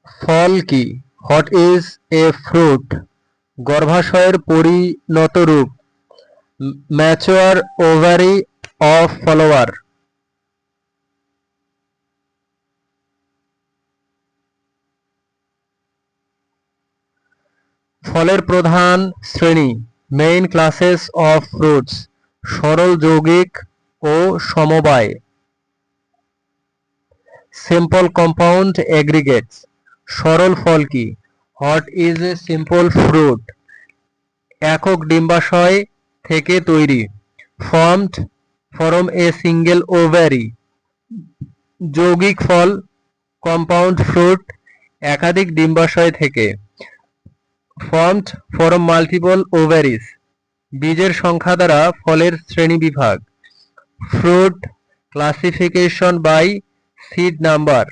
ফল কি? What is a fruit? গর্ভাশয়ের পরিণত রূপ। Mature ovary of flower. ফলের প্রধান শ্রেণী। Main classes of fruits. সরল যৌগিক ও সমবায়। Simple compound aggregates. সরল ফল কি? What is a simple fruit? একক ডিম্বাশয় থেকে তৈরি। Formed from a single ovary. যৌগিক ফল। Compound fruit. একাধিক ডিম্বাশয় থেকে। Formed from multiple ovaries. বীজের সংখ্যা দ্বারা ফলের শ্রেণীবিভাগ। Fruit classification by seed number.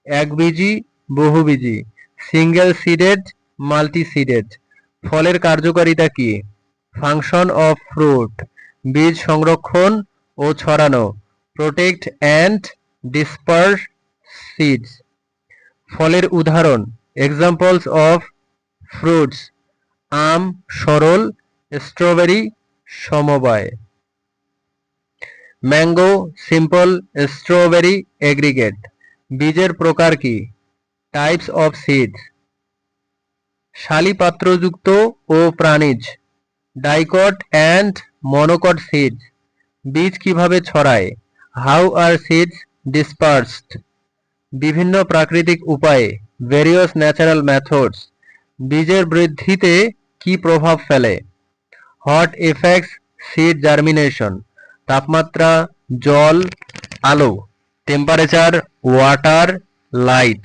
একবীজি, বহুবীজি। Single seeded, multi seeded. ফলের কার্যকারিতা কি? Function of fruit. বীজ সংরক্ষণ ও ছড়ানো। Protect and disperse seeds. ফলের উদাহরণ। Examples of fruits. আম সরল, স্ট্রবেরি সমবায়। Mango simple, strawberry aggregate. বীজের প্রকার কি? Types of seeds. শালীপাত্রযুক্ত ও প্রাণীজ। Dicot and monocot seeds. বীজ কিভাবে ছড়ায়? How are seeds dispersed? বিভিন্ন প্রাকৃতিক উপায়ে। Various natural methods. বীজের বৃদ্ধিতে কি প্রভাব ফেলে? What affects seed germination? তাপমাত্রা, জল, আলো। Temperature, water, light.